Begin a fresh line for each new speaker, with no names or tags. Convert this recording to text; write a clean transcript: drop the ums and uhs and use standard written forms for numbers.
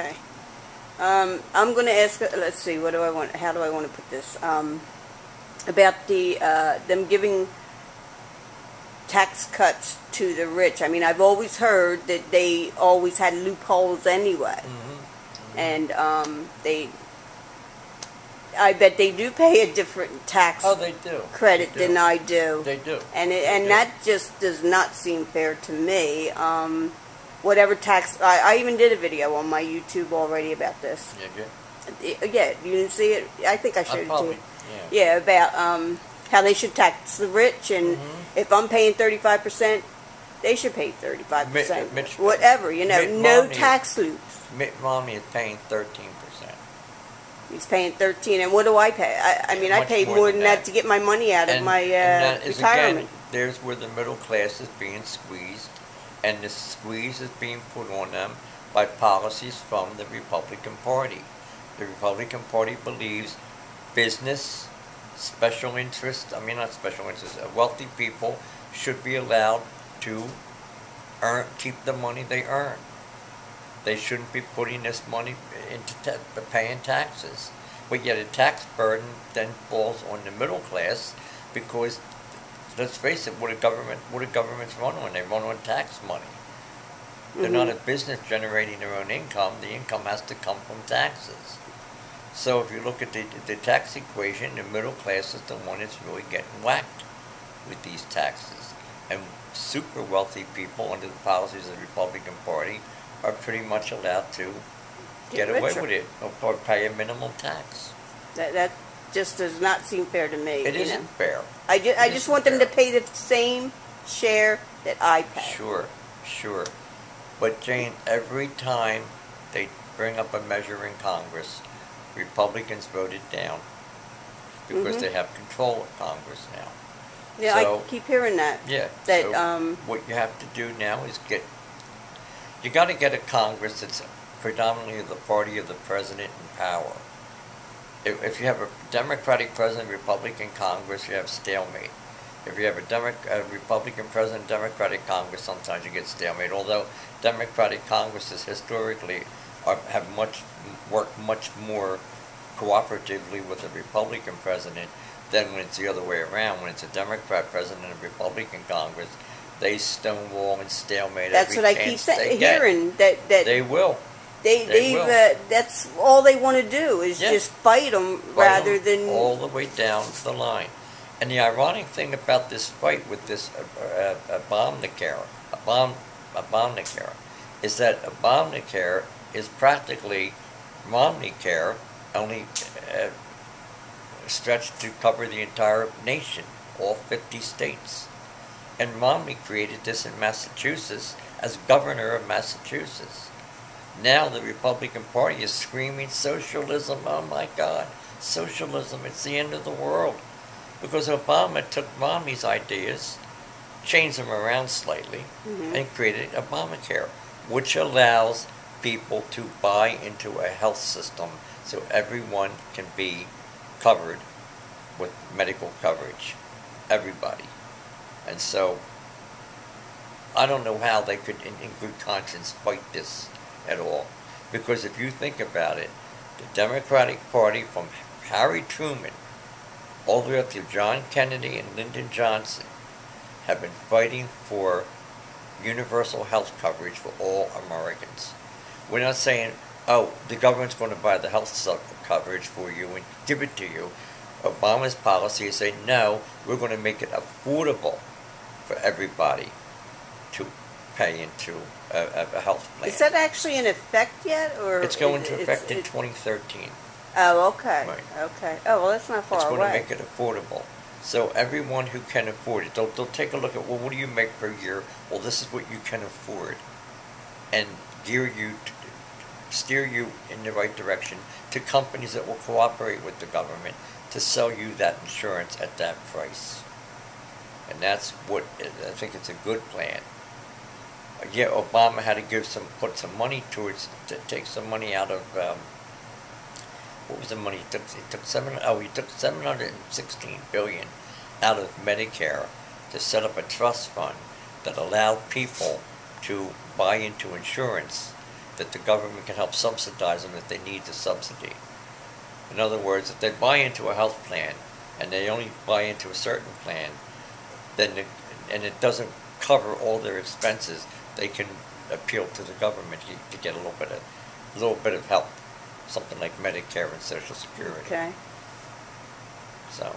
Okay. I'm going to ask, let's see, what do I want, how do I want to put this? About the, them giving tax cuts to the rich. I mean, I've always heard that they always had loopholes anyway. And I bet they do pay a different tax credit than I do.
They do.
And that just does not seem fair to me. Whatever tax, I even did a video on my YouTube already about this. Yeah, you didn't see it? I think I showed it to you. Yeah, about how they should tax the rich, and if I'm paying 35%, they should pay 35%. Whatever, you know, no tax loops.
Mitt Romney is paying 13%.
He's paying 13, and what do I pay? I mean, I pay more than that to get my money out of my retirement.
Again, there's where the middle class is being squeezed, and this squeeze is being put on them by policies from the Republican Party. The Republican Party believes business, special interests, not special interests, wealthy people should be allowed to keep the money they earn. They shouldn't be putting this money into paying taxes. But yet a tax burden then falls on the middle class because, let's face it, what do governments run on? They run on tax money. They're not a business generating their own income. The income has to come from taxes. So if you look at the tax equation, the middle class is the one that's really getting whacked with these taxes. And super wealthy people under the policies of the Republican Party are pretty much allowed to get away with it or pay a minimum tax.
That just does not seem fair to me.
It isn't fair.
I just want them to pay the same share that I pay.
Sure. But Jane, every time they bring up a measure in Congress, Republicans vote it down because they have control of Congress now.
Yeah, so, I keep hearing that.
Yeah.
That
so what you have to do now is you got to get a Congress that's predominantly the party of the president in power. If you have a Democratic president, Republican Congress, you have stalemate. If you have a Republican president, Democratic Congress, sometimes you get stalemate. Although Democratic Congresses historically have worked much more cooperatively with a Republican president than when it's the other way around. When it's a Democrat president and a Republican Congress, they stonewall and stalemate.
That's what I keep hearing. That
they will.
That's all they want to do is just fight them rather than
all the way down the line. And the ironic thing about this fight with this Obamacare is that Obamacare is practically Romneycare, only stretched to cover the entire nation, all 50 states. And Romney created this in Massachusetts as governor of Massachusetts. Now the Republican Party is screaming socialism. Oh my God, socialism, it's the end of the world. Because Obama took Romney's ideas, changed them around slightly, and created Obamacare, which allows people to buy into a health system so everyone can be covered with medical coverage. Everybody. And so, I don't know how they could, in good conscience, fight this at all. Because if you think about it, the Democratic Party from Harry Truman all the way up to John Kennedy and Lyndon Johnson have been fighting for universal health coverage for all Americans. We're not saying, oh, the government's going to buy the health coverage for you and give it to you. Obama's policy is saying, no, we're going to make it affordable for everybody to pay into a health plan.
Is that actually in effect yet? Or
it's going into effect in 2013.
Oh, okay.
Right.
Okay. Oh, well, that's not far away.
It's going to make it affordable. So everyone who can afford it, they'll take a look at, well, what do you make per year? Well, this is what you can afford. And steer you in the right direction to companies that will cooperate with the government to sell you that insurance at that price. And that's what, I think it's a good plan. Yeah, Obama had to put some money towards, to take some money out of, what was the money he took? He took $716 billion out of Medicare to set up a trust fund that allowed people to buy into insurance that the government can help subsidize them if they need the subsidy. In other words, if they buy into a health plan and they only buy into a certain plan, then and it doesn't cover all their expenses, they can appeal to the government to get a little bit of help, something like Medicare and Social Security.
Okay.
So.